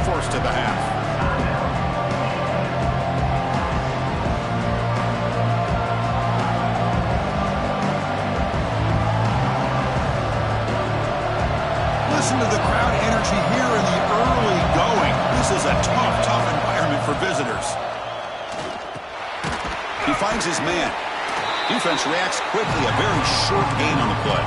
first of the half. Listen to the crowd energy here in the early going. This is a tough environment for visitors. He finds his man. Defense reacts quickly. A very short gain on the play.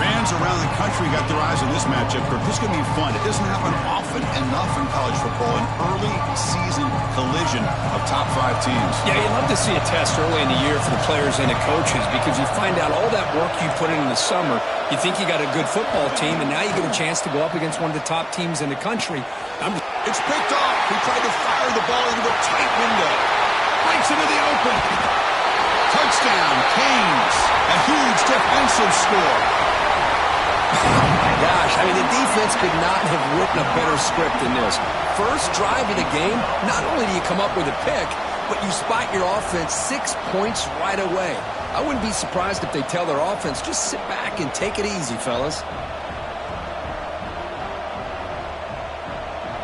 Fans around the country got their eyes on this matchup. This is going to be fun. It doesn't happen often enough in college football. An early season collision of top 5 teams. Yeah, you love to see a test early in the year for the players and the coaches because you find out all that work you put in the summer. You think you got a good football team, and now you get a chance to go up against one of the top teams in the country. It's picked off. He tried to fire the ball into a tight window. Breaks into the open. Touchdown, Canes. A huge defensive score. Gosh, I mean, the defense could not have written a better script than this. First drive of the game, not only do you come up with a pick, but you spot your offense 6 points right away. I wouldn't be surprised if they tell their offense, just sit back and take it easy, fellas.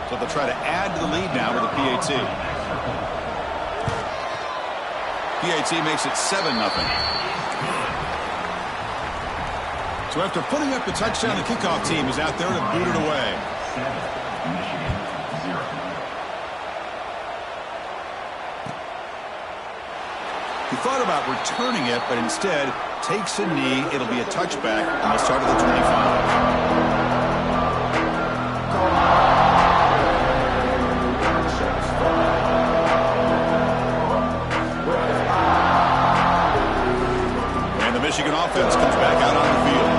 So they'll try to add to the lead now with a PAT. PAT makes it 7-0. So after putting up the touchdown, the kickoff team is out there to boot it away. He thought about returning it, but instead takes a knee. It'll be a touchback, and they'll start at the 25. Michigan offense comes back out on the field.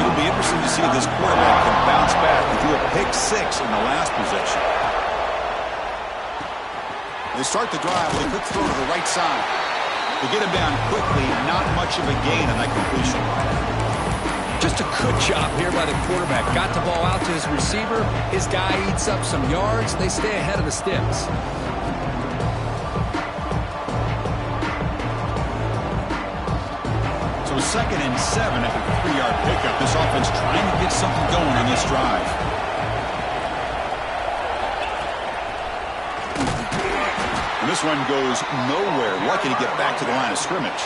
It'll be interesting to see if this quarterback can bounce back. He threw a pick-6 in the last possession. They start the drive with a quick throw to the right side. They get him down quickly. Not much of a gain on that completion. Just a good job here by the quarterback. Got the ball out to his receiver. His guy eats up some yards. They stay ahead of the sticks. So 2nd and 7 after the 3-yard pickup. This offense trying to get something going on this drive. And this one goes nowhere. Lucky to get back to the line of scrimmage.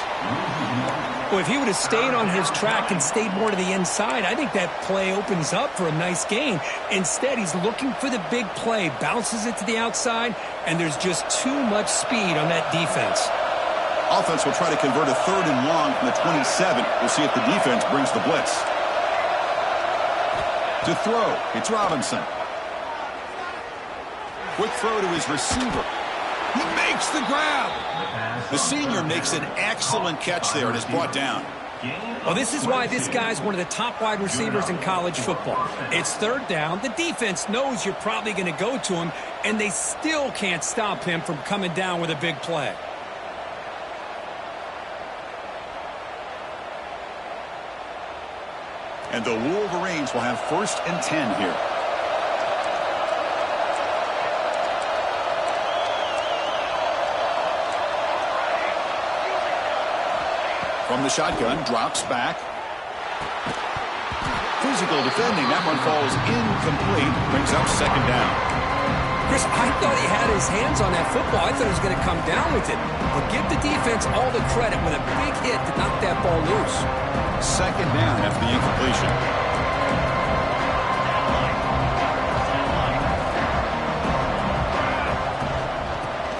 Well, if he would have stayed on his track and stayed more to the inside, I think that play opens up for a nice gain. Instead, he's looking for the big play, bounces it to the outside, and there's just too much speed on that defense. Offense will try to convert a 3rd and long from the 27. We'll see if the defense brings the blitz. To throw, it's Robinson. Quick throw to his receiver. He makes the grab. The senior makes an excellent catch there and is brought down. Well, this is why this guy's one of the top wide receivers in college football. It's 3rd down. The defense knows you're probably going to go to him, and they still can't stop him from coming down with a big play. And the Wolverines will have 1st and 10 here. From the shotgun, drops back. Physical defending. That one falls incomplete. Brings up 2nd down. Chris, I thought he had his hands on that football. I thought he was going to come down with it. But give the defense all the credit with a big hit to knock that ball loose. 2nd down after the incompletion.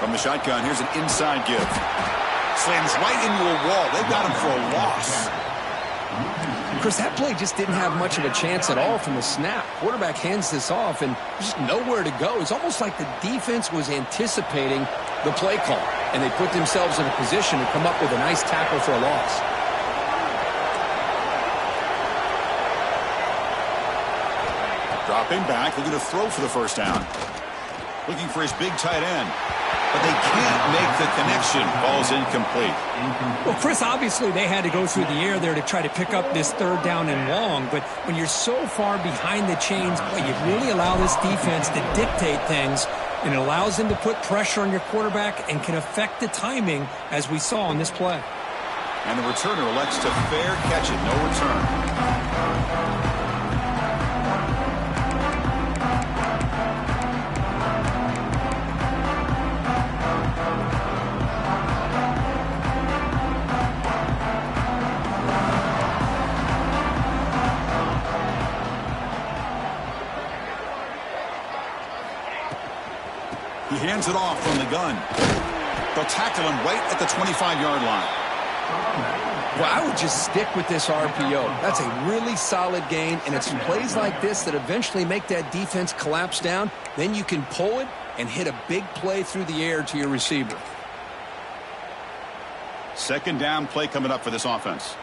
From the shotgun, here's an inside give. Slams right into a wall. They've got him for a loss. Chris, that play just didn't have much of a chance at all from the snap. Quarterback hands this off, and there's just nowhere to go. It's almost like the defense was anticipating the play call, and they put themselves in a position to come up with a nice tackle for a loss. Dropping back, looking to throw for the 1st down. Looking for his big tight end. But they can't make the connection. Ball's incomplete. Well, Chris, obviously they had to go through the air there to try to pick up this 3rd down and long. But when you're so far behind the chains, boy, you really allow this defense to dictate things. And it allows them to put pressure on your quarterback and can affect the timing, as we saw on this play. And the returner elects to fair catch it. No return. He hands it off from the gun. They'll tackle him right at the 25-yard line. Well, I would just stick with this RPO. That's a really solid gain, and it's plays like this that eventually make that defense collapse down. Then you can pull it and hit a big play through the air to your receiver. Second down play coming up for this offense.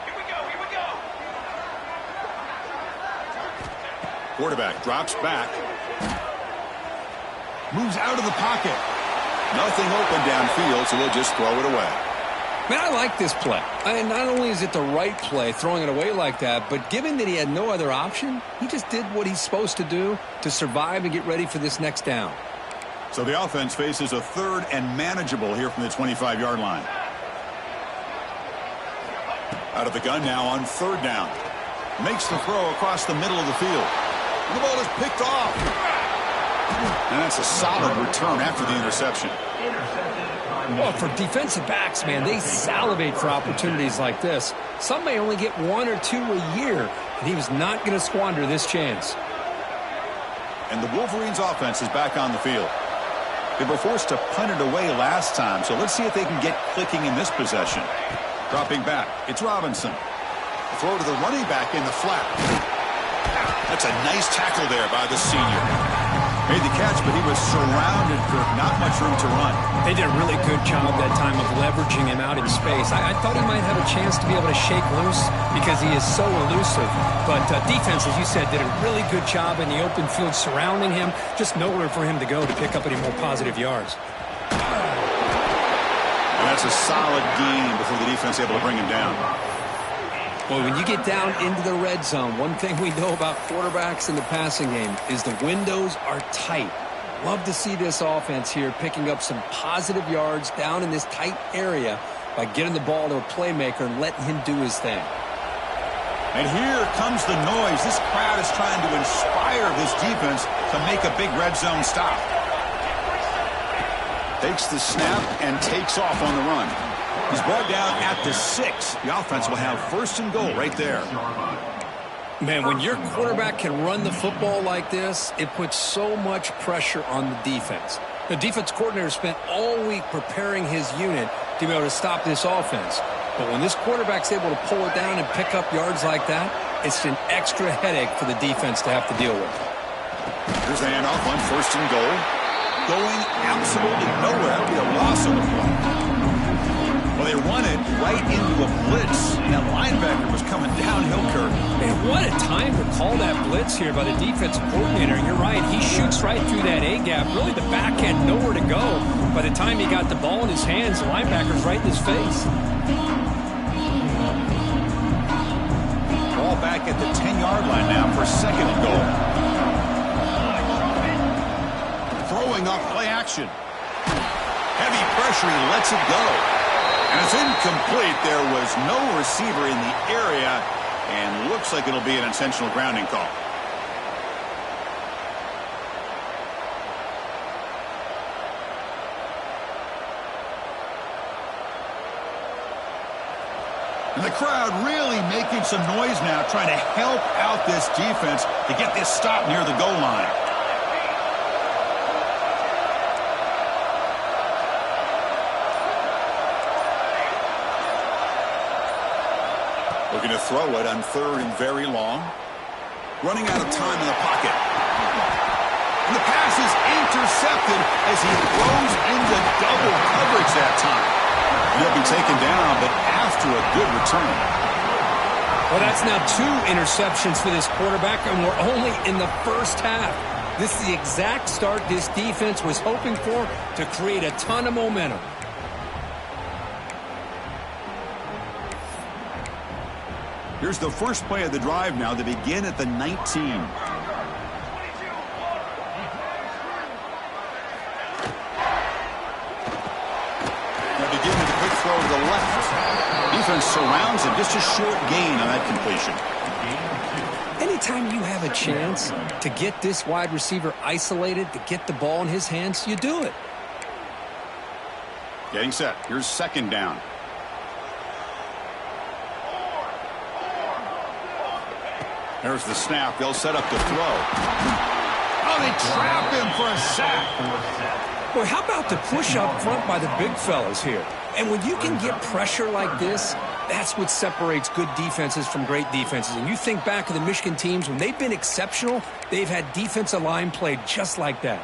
Here we go. Quarterback drops back. Moves out of the pocket. Nothing open downfield, so he'll just throw it away. Man, I like this play. And not only is it the right play, throwing it away like that, but given that he had no other option, he just did what he's supposed to do to survive and get ready for this next down. So the offense faces a third and manageable here from the 25-yard line. Out of the gun now on third down. Makes the throw across the middle of the field. And the ball is picked off. And that's a solid return after the interception. Well, for defensive backs, man, they salivate for opportunities like this. Some may only get one or two a year, and he was not going to squander this chance. And the Wolverines offense is back on the field. They were forced to punt it away last time, so let's see if they can get clicking in this possession. Dropping back, it's Robinson. Throw to the running back in the flat. That's a nice tackle there by the senior. Made the catch, but he was surrounded, Kirk. Not much room to run. They did a really good job that time of leveraging him out in space. I thought he might have a chance to be able to shake loose because he is so elusive. But defense, as you said, did a really good job in the open field surrounding him. Just nowhere for him to go to pick up any more positive yards. And that's a solid gain before the defense able to bring him down. Well, when you get down into the red zone, one thing we know about quarterbacks in the passing game is the windows are tight. Love to see this offense here picking up some positive yards down in this tight area by getting the ball to a playmaker and letting him do his thing. And here comes the noise. This crowd is trying to inspire this defense to make a big red zone stop. Takes the snap and takes off on the run. He's brought down at the 6. The offense will have first and goal right there. Man, when your quarterback can run the football like this, it puts so much pressure on the defense. The defense coordinator spent all week preparing his unit to be able to stop this offense. But when this quarterback's able to pull it down and pick up yards like that, it's an extra headache for the defense to have to deal with. Here's the handoff on first and goal. Going absolutely nowhere. That'll be a loss on the play. Well, they run it right into a blitz. That linebacker was coming downhill, Kirk. Man, what a time to call that blitz here by the defensive coordinator. And you're right, he shoots right through that A-gap. Really, the back had nowhere to go. By the time he got the ball in his hands, the linebacker's right in his face. Ball back at the 10-yard line now for second and goal. Throwing off play action. Heavy pressure, he lets it go. And it's incomplete. There was no receiver in the area, and looks like it'll be an intentional grounding call. And the crowd really making some noise now, trying to help out this defense to get this stop near the goal line. Looking to throw it on third and very long. Running out of time in the pocket. And the pass is intercepted as he throws into double coverage that time. He'll be taken down, but after a good return. Well, that's now 2 interceptions for this quarterback, and we're only in the first half. This is the exact start this defense was hoping for to create a ton of momentum. Here's the first play of the drive now. They begin at the 19. Now begin with a quick throw to the left. Defense surrounds him. Just a short gain on that completion. Anytime you have a chance to get this wide receiver isolated, to get the ball in his hands, you do it. Getting set. Here's second down. There's the snap. They'll set up the throw. Oh, they trap him for a sack. Boy, how about the push up front by the big fellas here? And when you can get pressure like this, that's what separates good defenses from great defenses. And you think back of the Michigan teams, when they've been exceptional, they've had defensive line play just like that.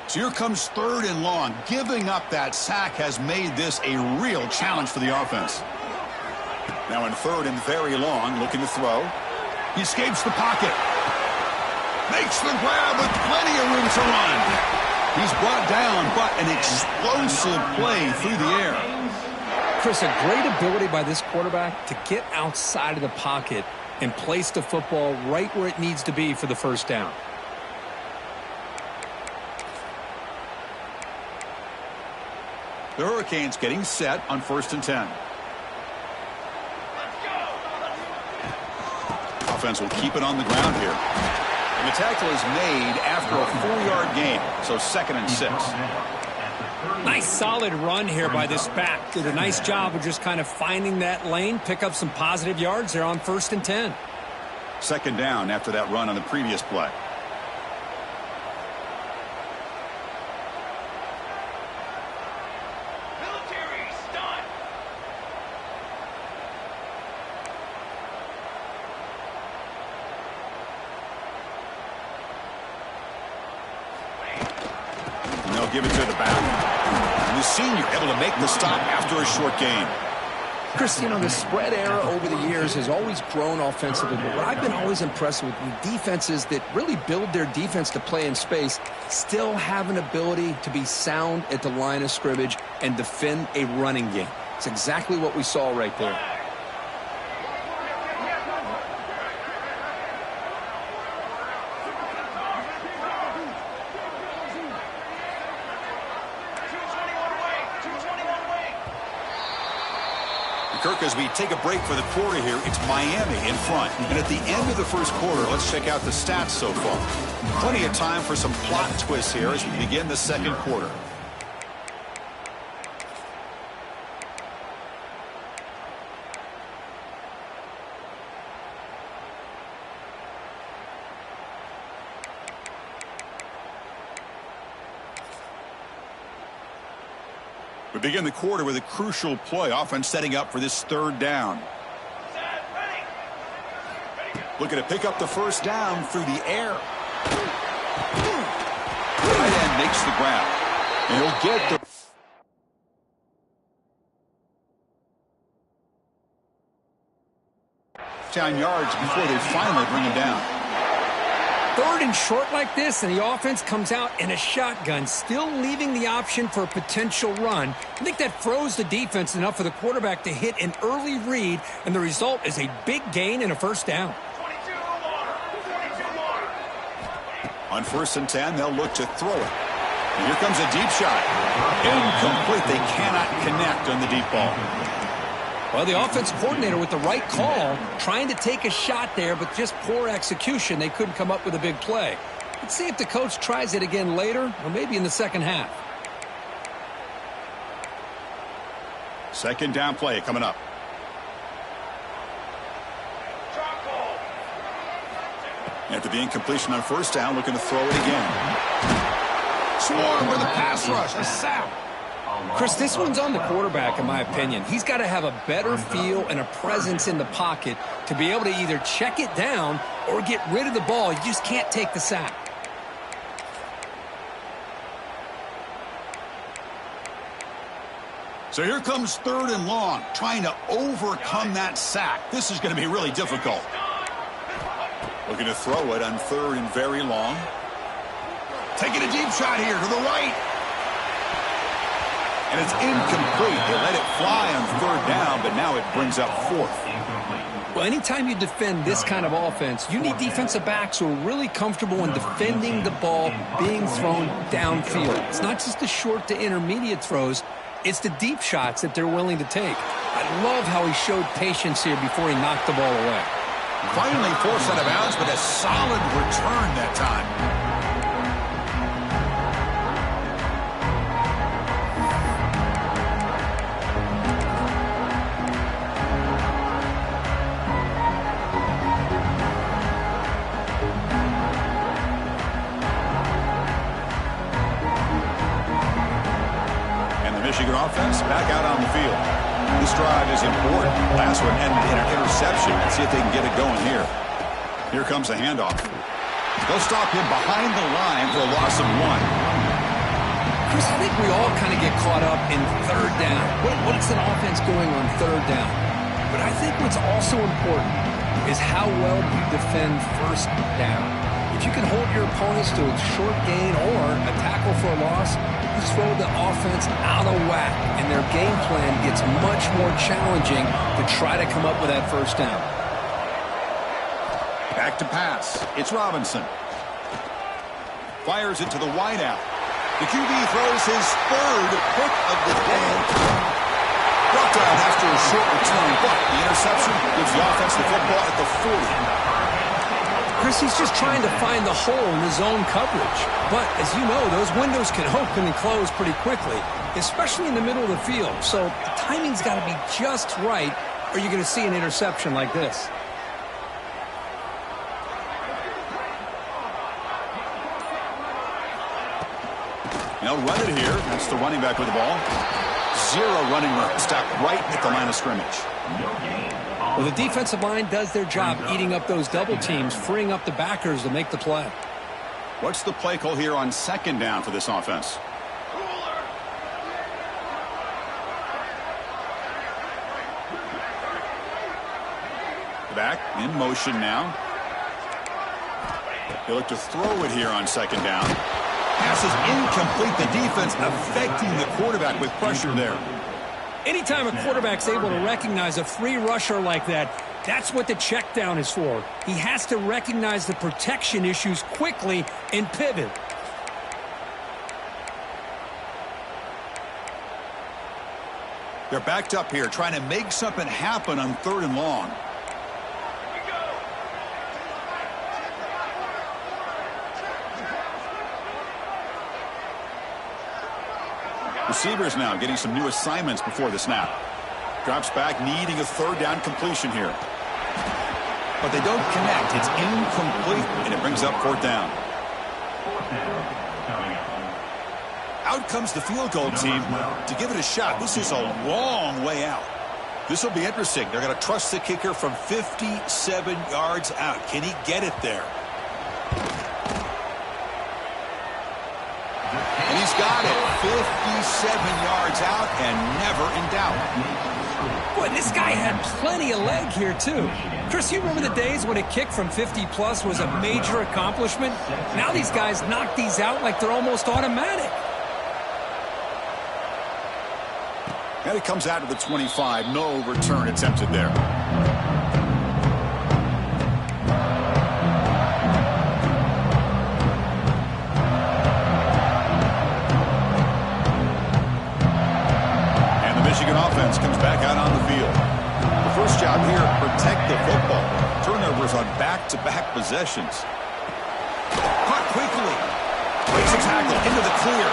So here comes 3rd and long. Giving up that sack has made this a real challenge for the offense. Now in 3rd and very long, looking to throw. He escapes the pocket. Makes the grab with plenty of room to run. He's brought down, but an explosive play through the air. Chris, a great ability by this quarterback to get outside of the pocket and place the football right where it needs to be for the first down. The Hurricanes getting set on 1st and 10. Offense will keep it on the ground here. And the tackle is made after a 4-yard gain, so 2nd and 6. Nice solid run here by this back. Did a nice job of just kind of finding that lane, pick up some positive yards there on 1st and 10. 2nd down after that run on the previous play. Military stunt. And they'll give it to the back. And the senior able to make the stop after a short gain. Chris, you know, the spread era over the years has always grown offensively, but what I've been always impressed with defenses that really build their defense to play in space still have an ability to be sound at the line of scrimmage and defend a running game. It's exactly what we saw right there. Kirk, as we take a break for the quarter here, it's Miami in front. And at the end of the first quarter, let's check out the stats so far. Plenty of time for some plot twists here as we begin the second quarter. We begin the quarter with a crucial play, offense setting up for this 3rd down. Looking to pick up the first down through the air. Tight end makes the grab. And he'll get the... ...10 yards before they finally bring him down. 3rd and short like this, and the offense comes out in a shotgun, still leaving the option for a potential run. I think that froze the defense enough for the quarterback to hit an early read, and the result is a big gain and a first down. 22 more. On 1st and 10, they'll look to throw it. And here comes a deep shot. Incomplete. They cannot connect on the deep ball. Well, the offense coordinator with the right call, trying to take a shot there, but just poor execution. They couldn't come up with a big play. Let's see if the coach tries it again later, or maybe in the second half. 2nd down play coming up. After the incompletion on 1st down, looking to throw it again. Swarm with a pass rush, a sack. Chris, this one's on the quarterback, in my opinion. He's got to have a better feel and a presence in the pocket to be able to either check it down or get rid of the ball. You just can't take the sack. So here comes 3rd and long, trying to overcome that sack. This is going to be really difficult. Looking to throw it on 3rd and very long. Taking a deep shot here to the right. And it's incomplete. They let it fly on 3rd down, but now it brings up 4th. Well, anytime you defend this kind of offense, you need defensive backs who are really comfortable in defending the ball being thrown downfield. It's not just the short to intermediate throws. It's the deep shots that they're willing to take. I love how he showed patience here before he knocked the ball away. Finally forced out of bounds, but a solid return that time. back out on the field. This drive is important. Last one ended in an interception. Let's see if they can get it going here. Here comes the handoff. They'll stop him behind the line for a loss of 1. Chris, I think we all kind of get caught up in third down. What's an offense doing on third down? But I think what's also important is how well you defend first down. If you can hold your opponents to a short gain or a tackle for a loss, you throw the offense out of whack, and their game plan gets much more challenging to try to come up with that first down. Back to pass. It's Robinson. Fires it to the wideout. The QB throws his third pick of the day. Brought down after a short return, but the interception gives the offense the football at the 40. Chris, he's just trying to find the hole in his own coverage. But, as you know, those windows can open and close pretty quickly, especially in the middle of the field. So the timing's got to be just right, or you're going to see an interception like this. They'll run it here. That's the running back with the ball. 0 running room. Stopped right at the line of scrimmage. Well, the defensive line does their job eating up those double teams, freeing up the backers to make the play. What's the play call here on second down for this offense? Back in motion now. They look to throw it here on second down. Pass is incomplete. The defense affecting the quarterback with pressure there. Anytime a quarterback's able to recognize a free rusher like that, that's what the check down is for. He has to recognize the protection issues quickly and pivot. They're backed up here trying to make something happen on 3rd and long. Receivers now getting some new assignments before the snap. Drops back, needing a 3rd down completion here. But they don't connect. It's incomplete, and it brings up 4th down. Out comes the field goal team to give it a shot. This is a long way out. This will be interesting. They're going to trust the kicker from 57 yards out. Can he get it there? And he's got it. 57 yards out and never in doubt. Boy, this guy had plenty of leg here, too. Chris, you remember the days when a kick from 50-plus was a major accomplishment? Now these guys knock these out like they're almost automatic. And it comes out to the 25. No return attempted there. Michigan offense comes back out on the field. The first job here, protect the football. Turnovers on back-to-back possessions. Caught quickly. Breaks a tackle into the clear.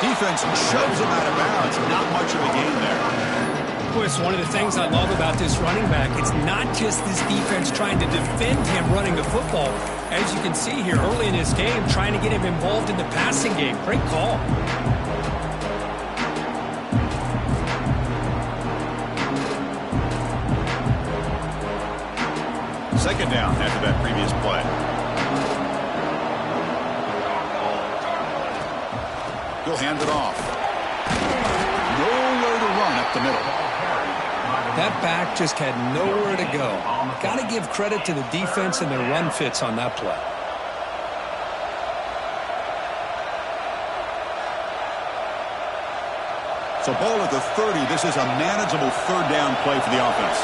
Defense shoves him out of bounds. Not much of a gain there. Boy, it's one of the things I love about this running back. It's not just this defense trying to defend him running the football. As you can see here early in this game, trying to get him involved in the passing game. Great call. Second down after that previous play. He'll hand it off. Nowhere to run up the middle. That back just had nowhere to go. Got to give credit to the defense and their run fits on that play. So ball at the 30. This is a manageable 3rd down play for the offense.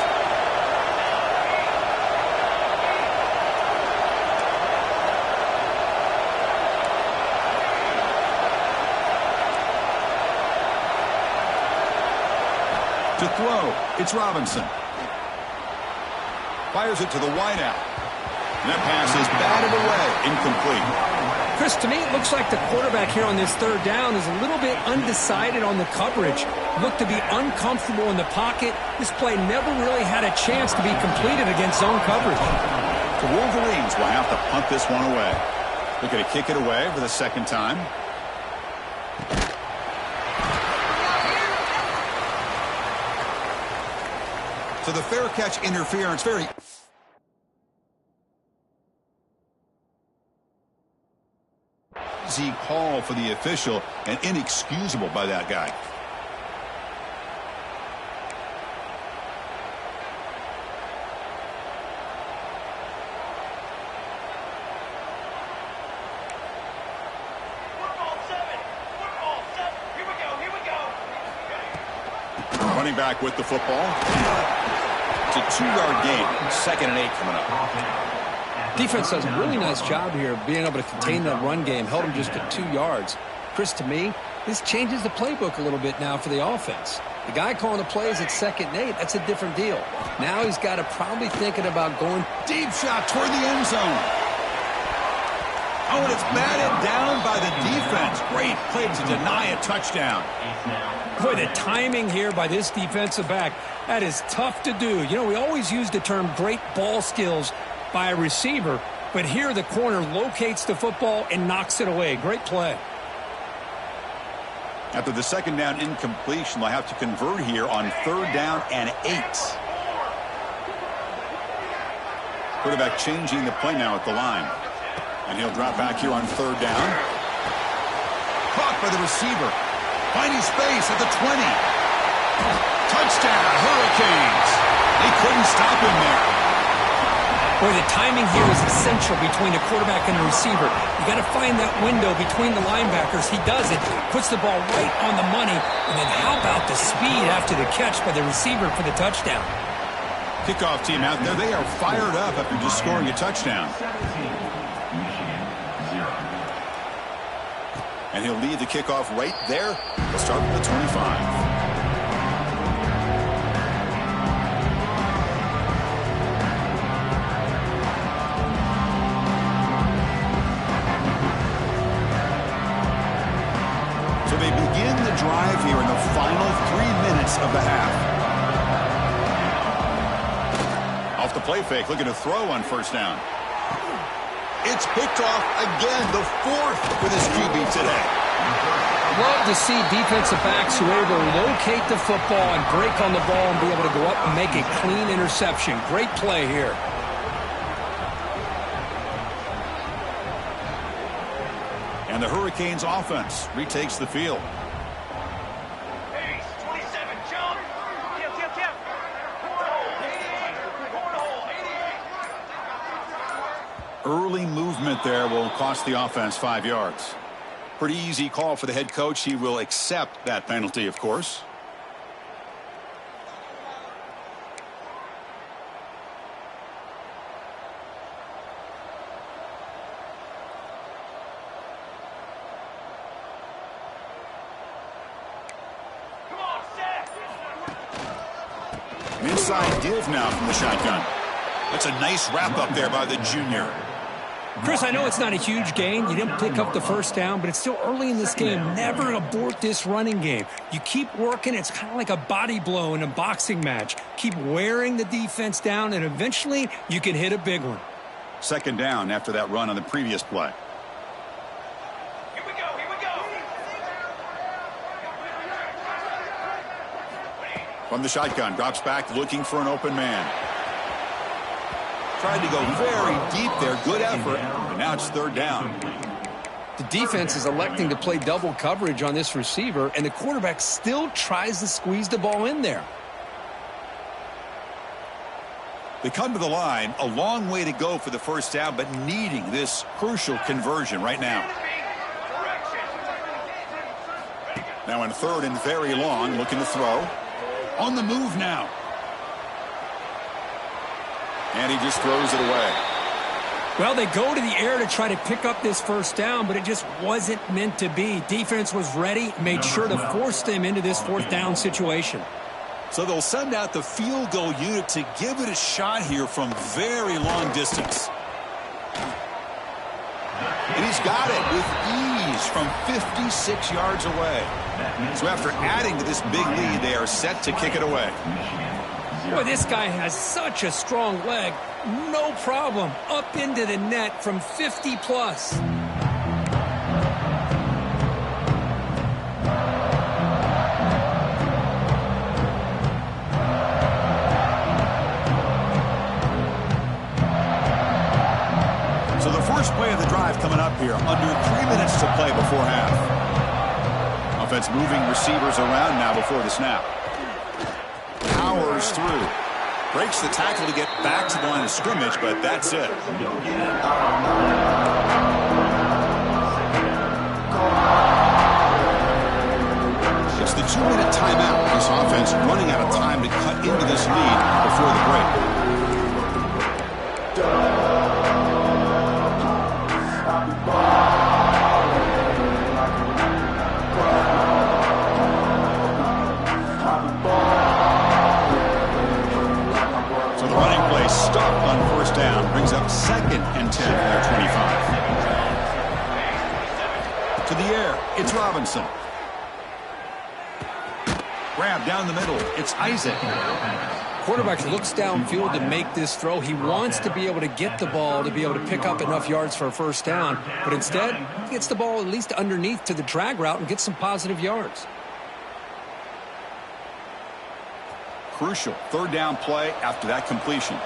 To throw, it's Robinson. Fires it to the wideout. And that pass is batted away, incomplete. Chris, to me, it looks like the quarterback here on this 3rd down is a little bit undecided on the coverage. Looked to be uncomfortable in the pocket. This play never really had a chance to be completed against zone coverage. The Wolverines will have to punt this one away. They're going to kick it away for the 2nd time. So the fair catch interference, very easy call for the official and inexcusable by that guy. Running back with the football. It's a 2-yard gain. 2nd and 8 coming up. Defense does a really nice job here of being able to contain that run game, held him just to 2 yards. Chris, to me, this changes the playbook a little bit now for the offense. The guy calling the plays at 2nd and 8, that's a different deal. Now he's got to probably thinking about going deep shot toward the end zone. Oh, and it's batted down by the defense. Great play to deny a touchdown. Boy, the timing here by this defensive back, that is tough to do. You know, we always use the term great ball skills by a receiver, but here the corner locates the football and knocks it away. Great play. After the 2nd down incompletion, they'll have to convert here on 3rd down and 8. Quarterback changing the play now at the line. And he'll drop back here on 3rd down. Caught by the receiver. Finding space at the 20. Touchdown, Hurricanes. They couldn't stop him there. Boy, the timing here is essential between the quarterback and the receiver. You got to find that window between the linebackers. He does it. Puts the ball right on the money. And then how about the speed after the catch by the receiver for the touchdown? Kickoff team out there. They are fired up after just scoring a touchdown. And he'll lead the kickoff right there. We'll start with the 25. So they begin the drive here in the final 3 minutes of the half. Off the play fake, looking to throw on 1st down. It's picked off again, the 4th for this QB today. Love to see defensive backs who are able to locate the football and break on the ball and be able to go up and make a clean interception. Great play here. And the Hurricanes offense retakes the field. Early movement there will cost the offense 5 yards. Pretty easy call for the head coach. He will accept that penalty, of course. An inside give now from the shotgun. That's a nice wrap up there by the junior. Chris, I know it's not a huge gain. You didn't pick up the 1st down, but it's still early in this game. Never abort this running game. You keep working. It's kind of like a body blow in a boxing match. Keep wearing the defense down, and eventually you can hit a big one. 2nd down after that run on the previous play. Here we go, here we go. From the shotgun, drops back looking for an open man. Tried to go very deep there. Good effort. And now it's 3rd down. The defense is electing to play double coverage on this receiver, and the quarterback still tries to squeeze the ball in there. They come to the line. A long way to go for the 1st down, but needing this crucial conversion right now. Now in 3rd and very long, looking to throw. On the move now. And he just throws it away. Well, they go to the air to try to pick up this 1st down, but it just wasn't meant to be. Defense was ready, made sure to force them into this 4th down situation. So they'll send out the field goal unit to give it a shot here from very long distance. And he's got it with ease from 56 yards away. So after adding to this big lead, they are set to kick it away. Boy, this guy has such a strong leg. No problem. Up into the net from 50 plus. So the first play of the drive coming up here. Under 3 minutes to play before half. Offense moving receivers around now before the snap. Powers through. Breaks the tackle to get back to the line of scrimmage, but that's it. It's the 2-minute timeout. This offense running out of time to cut into this lead before the break. So the running play stopped on first down. Brings up 2nd and 10 from their 25. To the air, it's Robinson. Grab down the middle. It's Isaac. Quarterback looks downfield to make this throw. He wants to be able to get the ball to be able to pick up enough yards for a first down. But instead, he gets the ball at least underneath to the drag route and gets some positive yards. Crucial 3rd down play after that completion.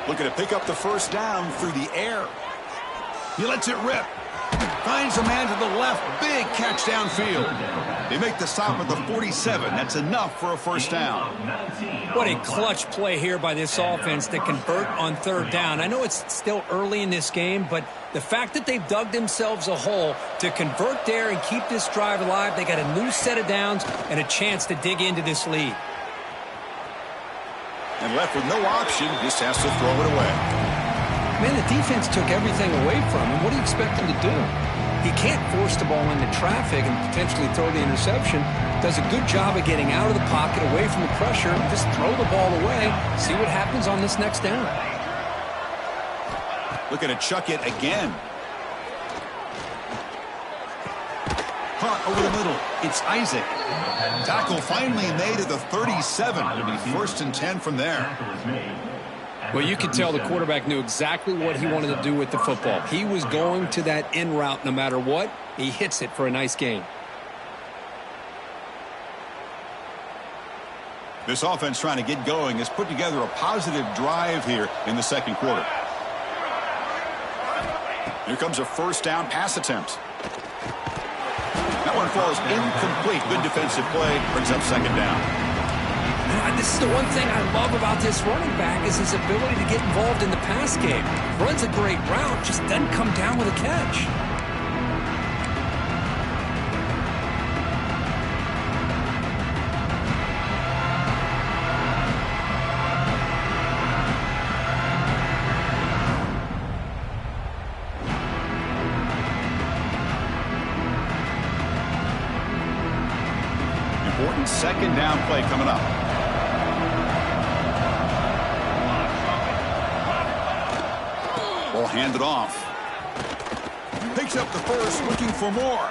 Looking to pick up the first down through the air. He lets it rip. Finds a man to the left. Big catch downfield. They make the stop at the 47. That's enough for a first down. What a clutch play here by this offense to convert on 3rd down. I know it's still early in this game, but the fact that they've dug themselves a hole to convert there and keep this drive alive, they got a new set of downs and a chance to dig into this lead. And left with no option, just has to throw it away. Man, the defense took everything away from him. What do you expect him to do? He can't force the ball into traffic and potentially throw the interception. Does a good job of getting out of the pocket, away from the pressure. Just throw the ball away. See what happens on this next down. Looking to chuck it again. Caught over the middle. It's Isaac. Tackle finally made at the 37. It'll be 1st and 10 from there. Well, you could tell the quarterback knew exactly what he wanted to do with the football. He was going to that in route no matter what. He hits it for a nice gain. This offense trying to get going has put together a positive drive here in the 2nd quarter. Here comes a first down pass attempt. That one falls incomplete. Good defensive play. Brings up 2nd down. This is the one thing I love about this running back is his ability to get involved in the pass game. Runs a great route, just doesn't come down with a catch. Important 2nd down play coming up. Ball handed off. Picks up the first, looking for more.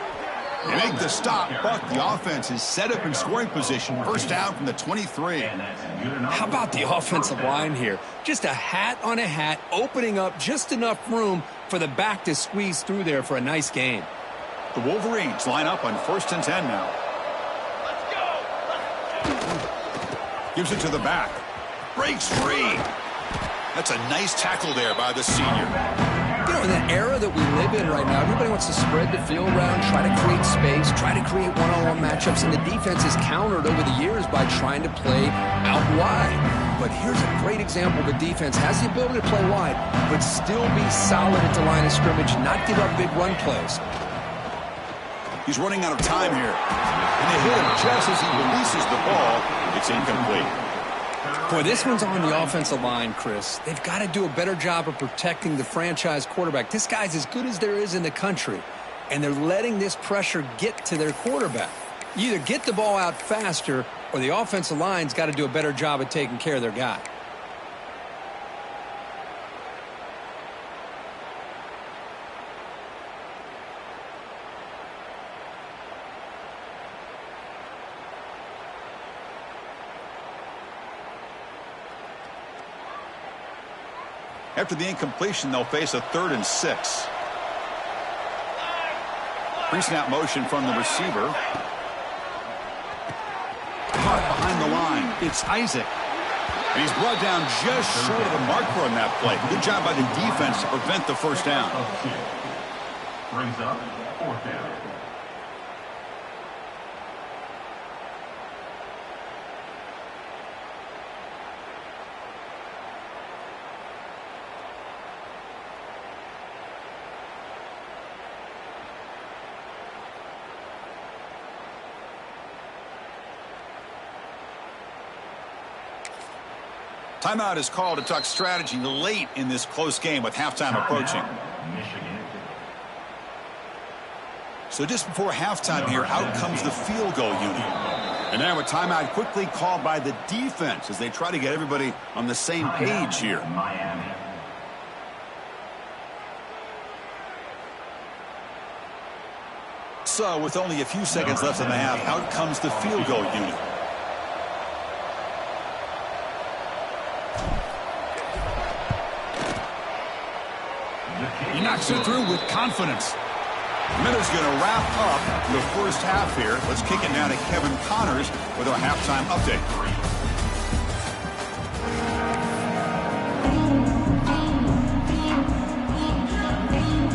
They make the stop, but the offense is set up in scoring position. First down from the 23. How about the offensive line here? Just a hat on a hat, opening up just enough room for the back to squeeze through there for a nice gain. The Wolverines line up on 1st and 10 now. Gives it to the back. Breaks free. That's a nice tackle there by the senior. You know, in the era that we live in right now, everybody wants to spread the field around, try to create space, try to create one-on-one matchups, and the defense has countered over the years by trying to play out wide. But here's a great example. The defense has the ability to play wide, but still be solid at the line of scrimmage, not give up big run plays. He's running out of time here. And they hit him just as he releases the ball. It's incomplete. Boy, this one's on the offensive line, Chris. They've got to do a better job of protecting the franchise quarterback. This guy's as good as there is in the country, and they're letting this pressure get to their quarterback. You either get the ball out faster, or the offensive line's got to do a better job of taking care of their guy. After the incompletion, they'll face a 3rd and 6. Pre-snap motion from the receiver. Caught behind the line. It's Isaac. And he's brought down just short of the marker on that play. Good job by the defense to prevent the first down. Brings up fourth down. Timeout is called to talk strategy late in this close game with halftime approaching. So just before halftime here, out comes the field goal unit. And now a timeout quickly called by the defense as they try to get everybody on the same page here. So with only a few seconds left in the half, out comes the field goal unit. He knocks it through with confidence. Miller's going to wrap up the first half here. Let's kick it now to Kevin Connors with our halftime update.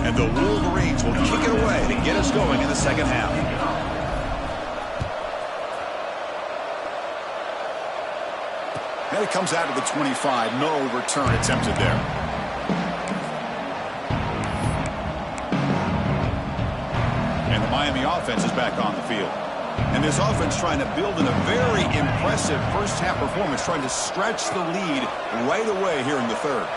And the Wolverines will kick it away to get us going in the second half. And it comes out to the 25. No return attempted there. And the Miami offense is back on the field. And this offense trying to build in a very impressive first-half performance, trying to stretch the lead right away here in the third.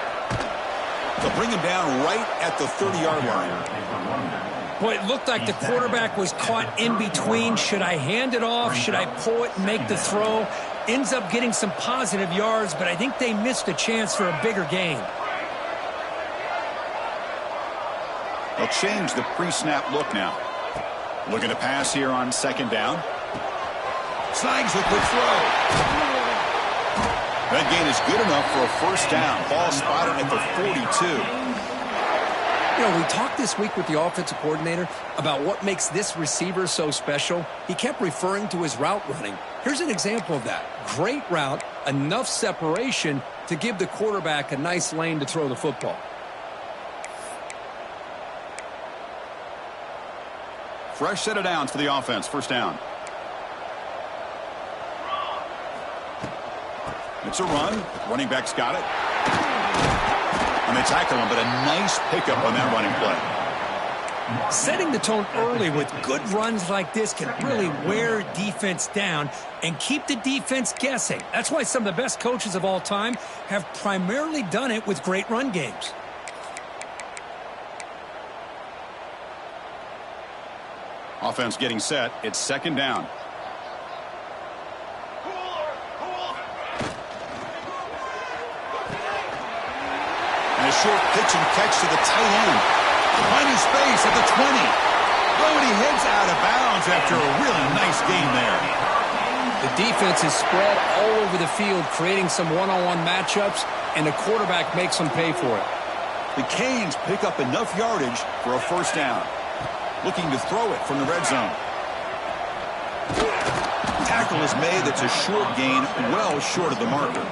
They'll bring him down right at the 30-yard line. Boy, it looked like the quarterback was caught in between. Should I hand it off? Should I pull it and make the throw? Ends up getting some positive yards, but I think they missed a chance for a bigger gain. They'll change the pre-snap look now. Looking to pass here on second down. Snags a quick throw. That gain is good enough for a first down. Ball spotted at the 42. You know, we talked this week with the offensive coordinator about what makes this receiver so special. He kept referring to his route running. Here's an example of that. Great route, enough separation to give the quarterback a nice lane to throw the football. Fresh set of downs for the offense. First down. It's a run. Running back's got it. And they tackle him, but a nice pickup on that running play. Setting the tone early with good runs like this can really wear defense down and keep the defense guessing. That's why some of the best coaches of all time have primarily done it with great run games. Offense getting set. It's second down. And a short pitch and catch to the tight end. Finding space at the 20. Oh, and he heads out of bounds after a really nice game there. The defense is spread all over the field, creating some one-on-one matchups, and the quarterback makes them pay for it. The Canes pick up enough yardage for a first down. Looking to throw it from the red zone. Tackle is made. That's a short gain, well short of the marker.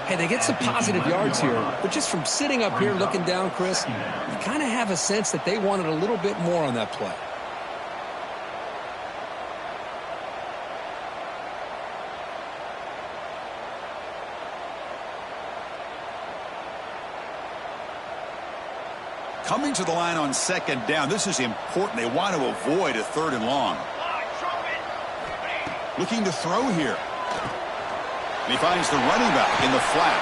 Hey, they get some positive yards here, but just from sitting up here looking down, Chris, you kind of have a sense that they wanted a little bit more on that play. Coming to the line on second down. This is important. They want to avoid a third and long. Looking to throw here. And he finds the running back in the flat.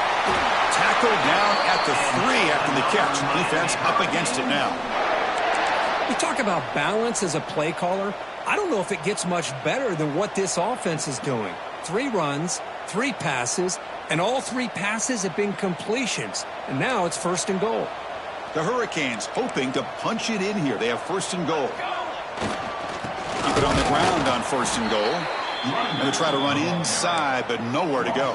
Tackled down at the 3 after the catch. Defense up against it now. You talk about balance as a play caller. I don't know if it gets much better than what this offense is doing. 3 runs, 3 passes, and all 3 passes have been completions. And now it's first and goal. The Hurricanes hoping to punch it in here. They have first and goal. Keep it on the ground on first and goal. And they try to run inside, but nowhere to go.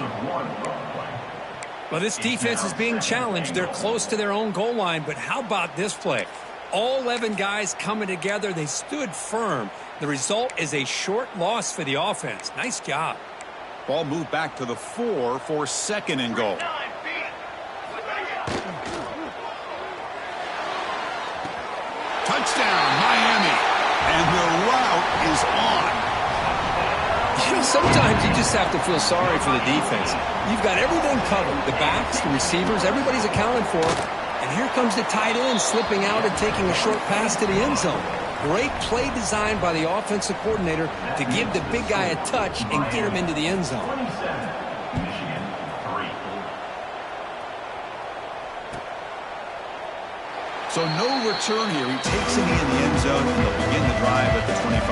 Well, this defense is being challenged. They're close to their own goal line, but how about this play? All 11 guys coming together. They stood firm. The result is a short loss for the offense. Nice job. Ball moved back to the 4 for 2nd and goal. 9 feet. Touchdown, Miami. And the route is on. You know, sometimes you just have to feel sorry for the defense. You've got everything covered. The backs, the receivers, everybody's accounted for. And here comes the tight end slipping out and taking a short pass to the end zone. Great play design by the offensive coordinator to give the big guy a touch and get him into the end zone. 27, Michigan 3. So no return here. He takes it in the end zone, and they'll begin the drive at the 25.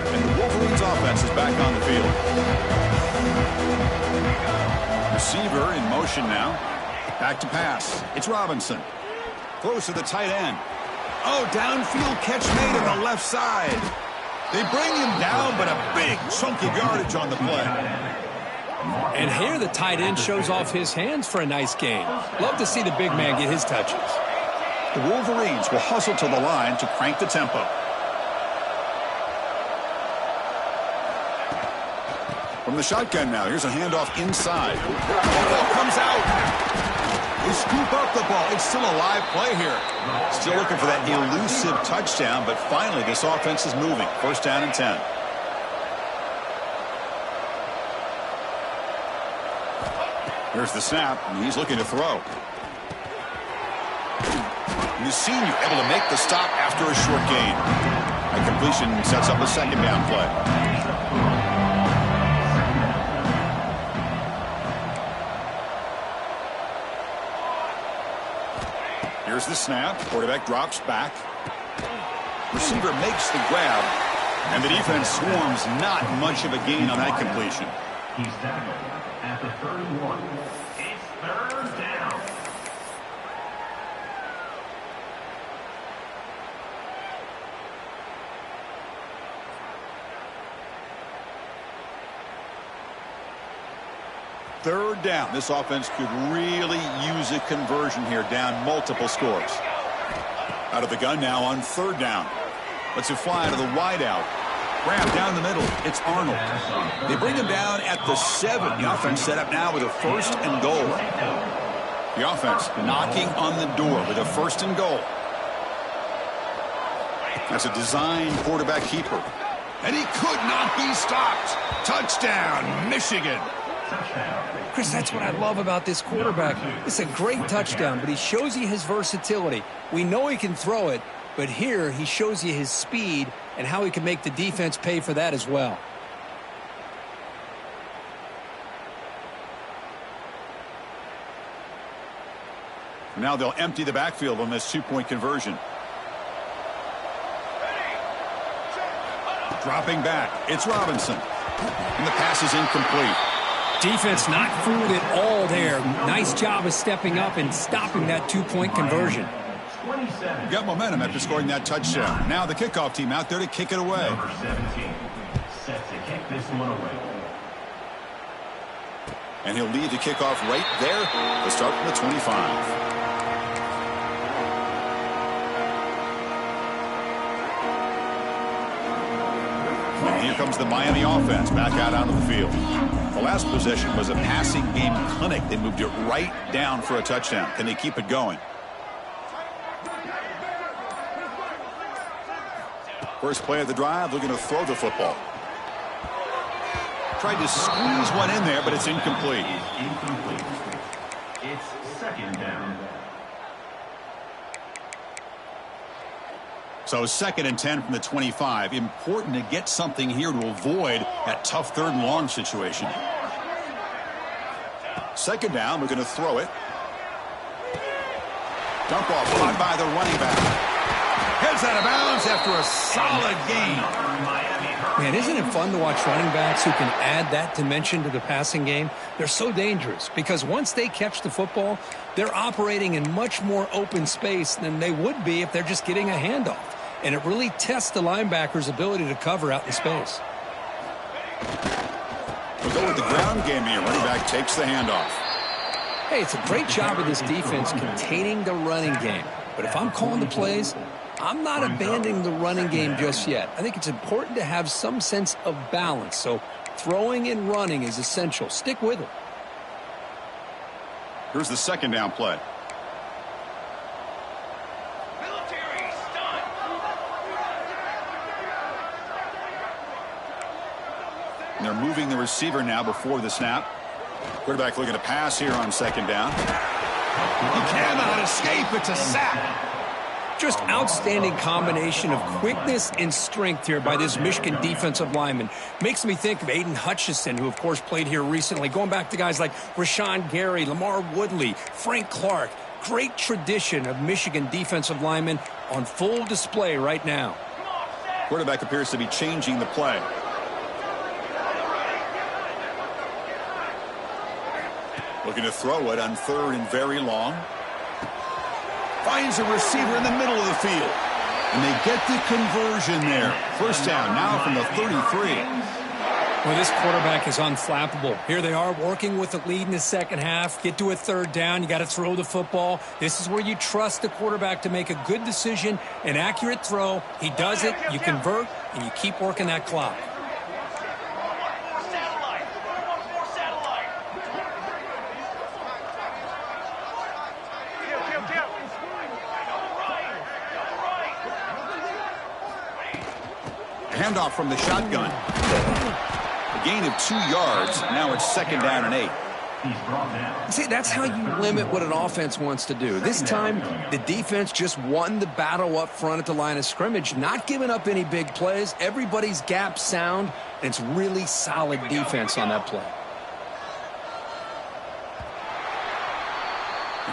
And the Wolverines offense is back on the field. Receiver in motion now. Back to pass. It's Robinson. Throws to the tight end. Oh, downfield catch made on the left side. They bring him down, but a big chunk of yardage on the play. And here the tight end shows off his hands for a nice gain. Love to see the big man get his touches. The Wolverines will hustle to the line to crank the tempo. From the shotgun now, here's a handoff inside. The ball comes out. They scoop up the ball. It's still a live play here. Still looking for that elusive touchdown, but finally this offense is moving. 1st down and 10. Here's the snap, and he's looking to throw. And the senior able to make the stop after a short gain. A completion sets up a 2nd down play. Here's the snap. Quarterback drops back. Receiver makes the grab. And the defense swarms. Not much of a gain on that completion. He's tackled at the 31. It's 3rd down. Third down. This offense could really use a conversion here, down multiple scores. Out of the gun now on 3rd down. Lets it fly out of the wideout. Grab down the middle. It's Arnold. They bring him down at the 7. The offense set up now with a 1st and goal. The offense knocking on the door with a 1st and goal. That's a design quarterback keeper. And he could not be stopped. Touchdown, Michigan. Chris, that's what I love about this quarterback. It's a great touchdown, but he shows you his versatility. We know he can throw it, but here he shows you his speed and how he can make the defense pay for that as well. Now they'll empty the backfield on this 2-point conversion. Dropping back. It's Robinson. And the pass is incomplete. Defense not fooled at all there. Nice job of stepping up and stopping that 2-point conversion. 27. Got momentum after scoring that touchdown. Now the kickoff team out there to kick it away. Number 17. Set to kick this one away. And he'll lead the kickoff right there to start from the 25. And here comes the Miami offense back out onto the field. The last possession was a passing game clinic. They moved it right down for a touchdown. Can they keep it going? First play of the drive, looking to throw the football. Tried to squeeze one in there, but it's incomplete. Incomplete. It's 2nd down. So 2nd and 10 from the 25. Important to get something here to avoid that tough 3rd and long situation. 2nd down, we're going to throw it. Dump off caught by the running back. Heads out of bounds after a solid gain. Man, isn't it fun to watch running backs who can add that dimension to the passing game? They're so dangerous because once they catch the football, they're operating in much more open space than they would be if they're just getting a handoff. And it really tests the linebacker's ability to cover out in space. We'll go with the ground game here. Running back takes the handoff. Hey, it's a great job of this defense containing the running game. But if I'm calling the plays, I'm not abandoning the running game just yet. I think it's important to have some sense of balance. So throwing and running is essential. Stick with it. Here's the second down play. Military stunt. And they're moving the receiver now before the snap. Quarterback looking to pass here on second down. He cannot escape. It's a sack. Just outstanding combination of quickness and strength here by this Michigan defensive lineman. Makes me think of Aiden Hutchinson, who, of course, played here recently. Going back to guys like Rashawn Gary, Lamar Woodley, Frank Clark. Great tradition of Michigan defensive linemen on full display right now. Quarterback appears to be changing the play. Looking to throw it on third and very long. Finds a receiver in the middle of the field. And they get the conversion there. First down now from the 33. Well, this quarterback is unflappable. Here they are working with the lead in the second half. Get to a third down. You got to throw the football. This is where you trust the quarterback to make a good decision, an accurate throw. He does it. You convert, and you keep working that clock. Handoff from the shotgun. A gain of 2 yards. Now it's second down and 8. See, that's how you limit what an offense wants to do. This time, the defense just won the battle up front at the line of scrimmage, not giving up any big plays. Everybody's gap sound, and it's really solid defense on that play.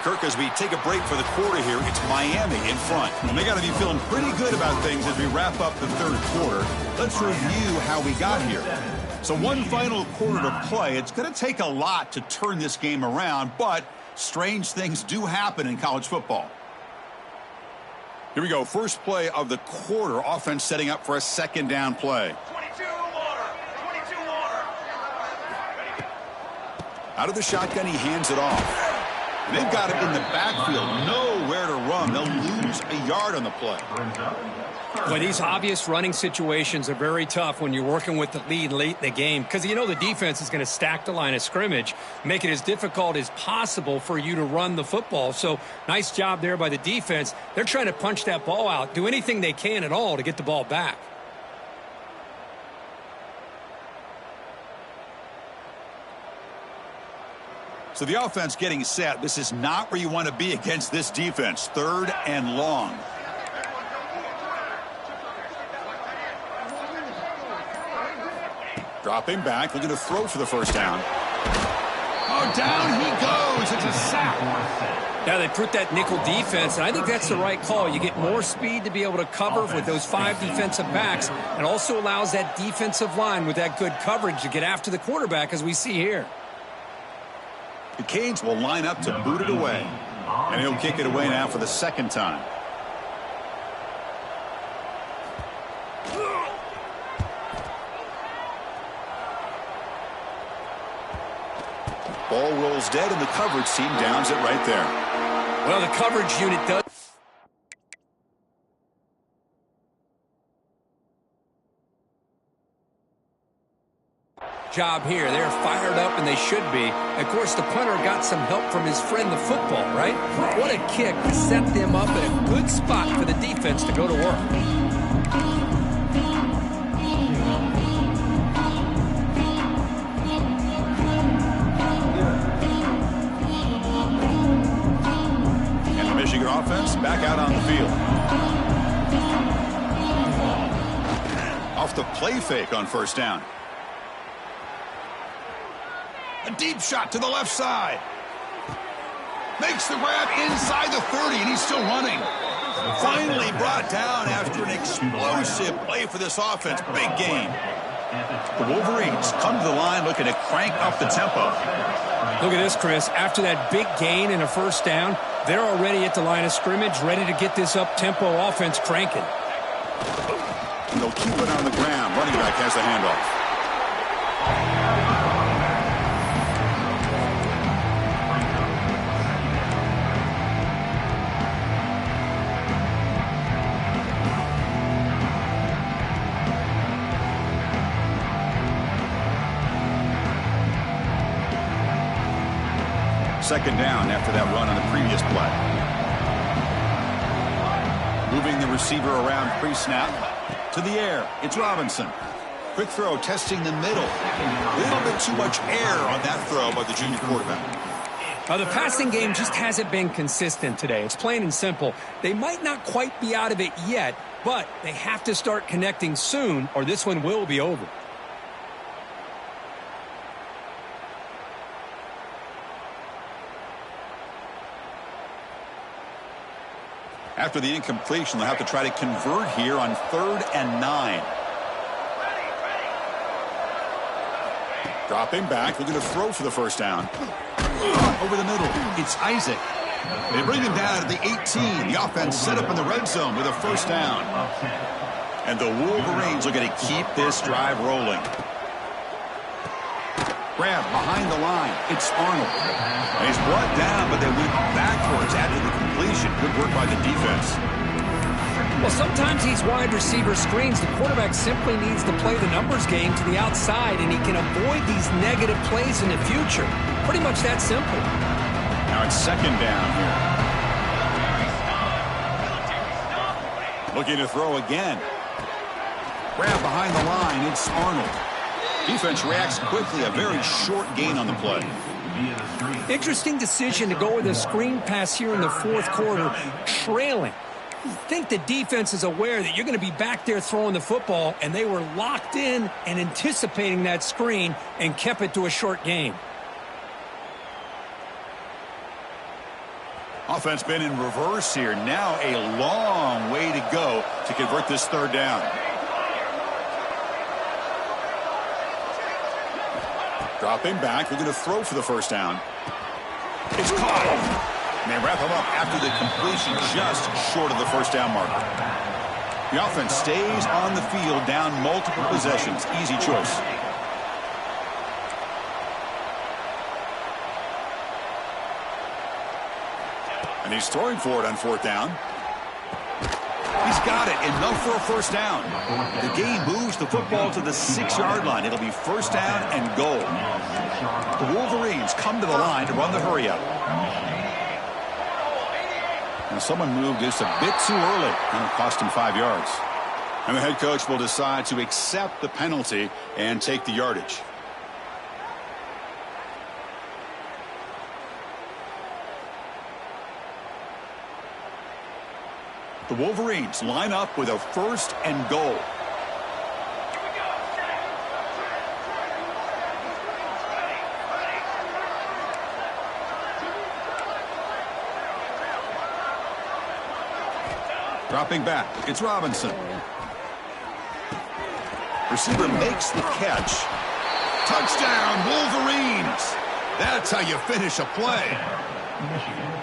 Kirk, as we take a break for the quarter here, it's Miami in front. And they got to be feeling pretty good about things as we wrap up the third quarter. Let's review how we got here. So one final quarter to play. It's going to take a lot to turn this game around, but strange things do happen in college football. Here we go. First play of the quarter. Offense setting up for a second down play. 22 water. 22 water. Out of the shotgun, he hands it off. They've got it in the backfield. Nowhere to run. They'll lose a yard on the play. Well, these obvious running situations are very tough when you're working with the lead late in the game because you know the defense is going to stack the line of scrimmage, make it as difficult as possible for you to run the football. So nice job there by the defense. They're trying to punch that ball out, do anything they can at all to get the ball back. So the offense getting set. This is not where you want to be against this defense. Third and long. Dropping back, looking to throw for the first down. Oh, down he goes. It's a sack. Now they put that nickel defense, and I think that's the right call. You get more speed to be able to cover with those 5 defensive backs, and also allows that defensive line with that good coverage to get after the quarterback, as we see here. The Canes will line up to boot it away. And he'll kick it away now for the second time. Ball rolls dead, and the coverage team downs it right there. Well, the coverage unit does. Job here. They're fired up, and they should be. Of course, the punter got some help from his friend, the football, right? What a kick to set them up in a good spot for the defense to go to work. And the Michigan offense back out on the field. Off the play fake on first down. A deep shot to the left side. Makes the grab inside the 30, and he's still running. Finally brought down after an explosive play for this offense. Big game. The Wolverines come to the line looking to crank up the tempo. Look at this, Chris. After that big gain and a first down, they're already at the line of scrimmage, ready to get this up-tempo offense cranking. And they'll keep it on the ground. Running back has the handoff. second down after that run on the previous play. Moving the receiver around pre-snap. To the air, it's Robinson. Quick throw, testing the middle. A little bit too much air on that throw by the junior quarterback. The passing game just hasn't been consistent today. It's plain and simple. They might not quite be out of it yet, but they have to start connecting soon or this one will be over. After the incompletion, they'll have to try to convert here on 3rd and 9. Dropping back, looking to throw for the first down. Over the middle, it's Isaac. They bring him down at the 18. The offense set up in the red zone with a first down. And the Wolverines are going to keep this drive rolling. Grab behind the line. It's Arnold. And he's brought down, but they went backwards after the completion. Good work by the defense. Well, sometimes these wide receiver screens, the quarterback simply needs to play the numbers game to the outside, and he can avoid these negative plays in the future. Pretty much that simple. Now it's second down here. Looking to throw again. Grab behind the line. It's Arnold. Defense reacts quickly. A very short gain on the play. Interesting decision to go with a screen pass here in the fourth quarter, trailing. I think the defense is aware that you're going to be back there throwing the football, and they were locked in and anticipating that screen and kept it to a short gain. Offense been in reverse here. Now a long way to go to convert this third down. Dropping back, looking to throw for the first down. It's caught. And they wrap him up after the completion just short of the first down marker. The offense stays on the field down multiple possessions. Easy choice. And he's throwing for it on fourth down. He's got it. Enough for a first down. The game moves the football to the 6-yard line. It'll be first down and goal. The Wolverines come to the line to run the hurry up. And someone moved just a bit too early, and it cost him 5 yards. And the head coach will decide to accept the penalty and take the yardage. The Wolverines line up with a first and goal. Dropping back, it's Robinson. Receiver makes the catch. Touchdown, Wolverines! That's how you finish a play.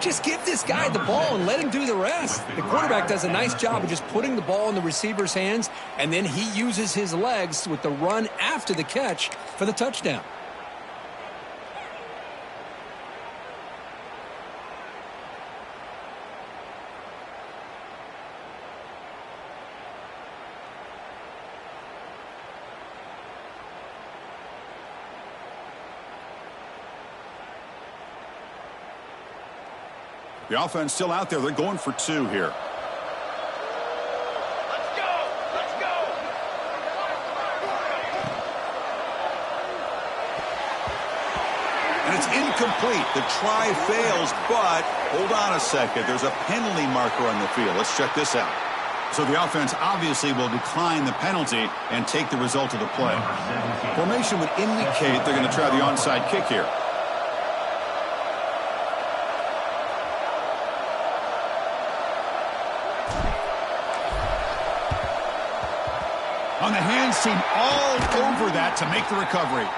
Just give this guy the ball and let him do the rest. The quarterback does a nice job of just putting the ball in the receiver's hands, and then he uses his legs with the run after the catch for the touchdown. The offense still out there. They're going for 2 here. Let's go! Let's go! And it's incomplete. The try fails, but hold on a second. There's a penalty marker on the field. Let's check this out. So the offense obviously will decline the penalty and take the result of the play. Formation would indicate they're going to try the onside kick here. On the hands team all over that to make the recovery.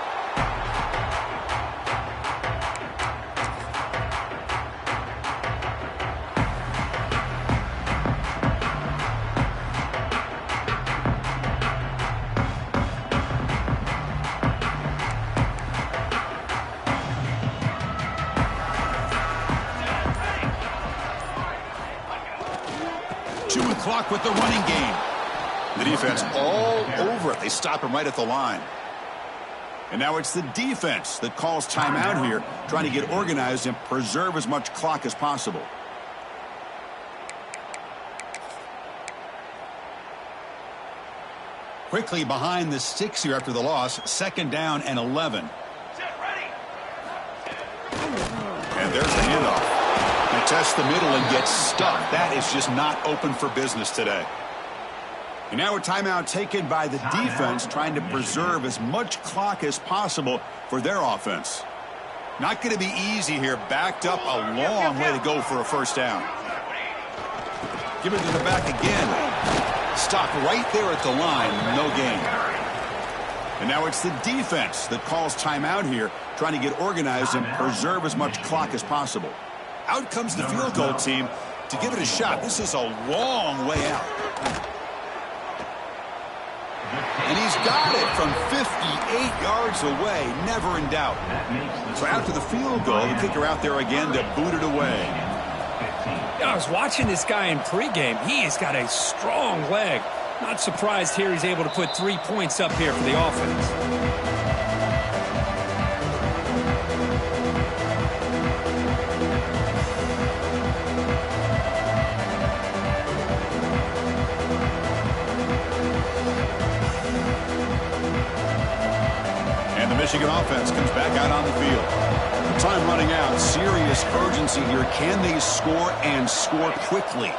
Chewing clock with the running game. The defense all over it. They stop him right at the line. And now it's the defense that calls timeout here, trying to get organized and preserve as much clock as possible. Quickly behind the sticks here after the loss, 2nd down and 11. Set ready. And there's the handoff. They test the middle and get stuck. That is just not open for business today. And now a timeout taken by the defense, trying to preserve as much clock as possible for their offense. Not going to be easy here. Backed up a long way to go for a 1st down. Give it to the back again. Stop right there at the line. No gain. And now it's the defense that calls timeout here, trying to get organized and preserve as much clock as possible. Out comes the field goal team to give it a shot. This is a long way out. And he's got it from 58 yards away, never in doubt. So after the field goal, the kicker out there again to boot it away. I was watching this guy in pregame. He has got a strong leg. Not surprised here he's able to put 3 points up here for the offense. Michigan offense comes back out on the field. The time running out. Serious urgency here. Can they score and score quickly?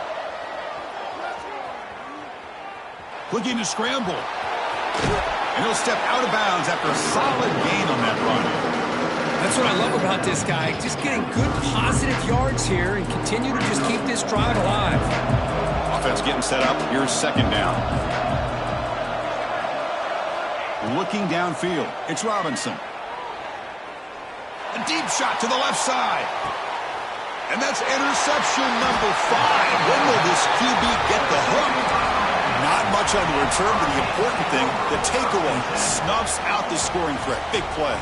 Looking to scramble. And he'll step out of bounds after a solid gain on that run. That's what I love about this guy. Just getting good positive yards here and continue to just keep this drive alive. Offense getting set up. Here's 2nd down. Looking downfield, it's Robinson. A deep shot to the left side. And that's interception number 5. When will this QB get the hook? Not much on the return, but the important thing, the takeaway, snuffs out the scoring threat. Big play.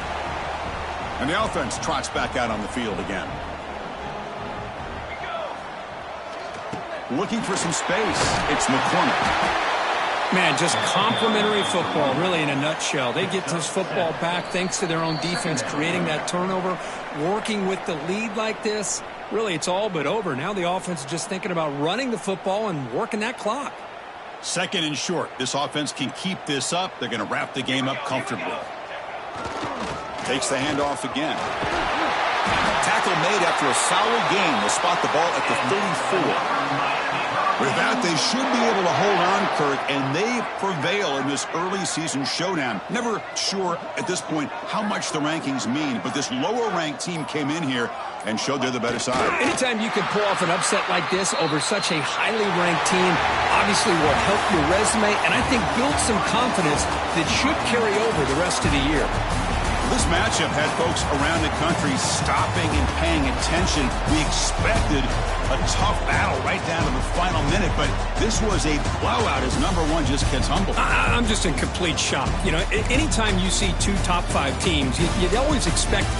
And the offense trots back out on the field again. Looking for some space, it's McCormick. Man, just complimentary football, really, in a nutshell. They get this football back thanks to their own defense, creating that turnover, working with the lead like this. Really, it's all but over. Now the offense is just thinking about running the football and working that clock. 2nd and short. This offense can keep this up. They're going to wrap the game up comfortably. Takes the handoff again. Tackle made after a solid gain. They'll spot the ball at the 34. With that, they should be able to hold on, Kirk, and they prevail in this early season showdown. Never sure at this point how much the rankings mean, but this lower-ranked team came in here and showed they're the better side. Anytime you can pull off an upset like this over such a highly ranked team, obviously will help your resume, and I think build some confidence that should carry over the rest of the year. This matchup had folks around the country stopping and paying attention. We expected a tough battle right down to the final minute, but this was a blowout as number 1 just gets humbled. I'm just in complete shock. You know, anytime you see 2 top 5 teams, you'd always expect